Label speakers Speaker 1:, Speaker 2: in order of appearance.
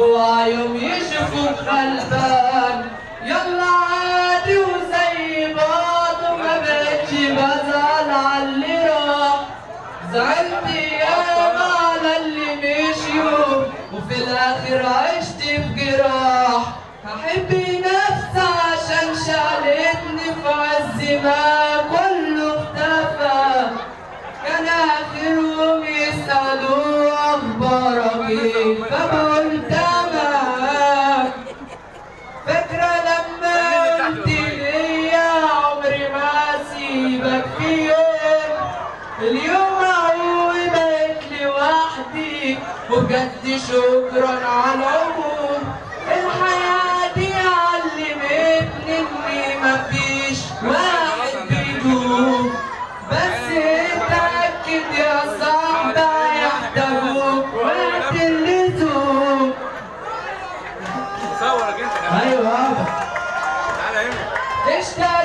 Speaker 1: اوعى يوم يشوفوك غلبان. يلا عادي وزي بعض وما بقتش بزعل على اللي راح. زعلت ياما على اللي مشيوا وفي الاخر عشت في جراح. هحب نفسي عشان شالتني في عز ما كله اختفى. كان اخرهم يسألوا اخبارك ايه فبقول تمام. فاكرة لما قلت ليا عمري ما اسيبك في يوم. اليوم اهو بقيت لوحدي وبجد شكرا على العموم. الحياة دي علمتني اني مفيش واحد بيدوم. بس اتأكد يا صاحبي هيحتاجوك وقت اللزوم.
Speaker 2: صورك انت كمان.
Speaker 1: ايوه
Speaker 2: تعالى هنا.
Speaker 1: اشتغل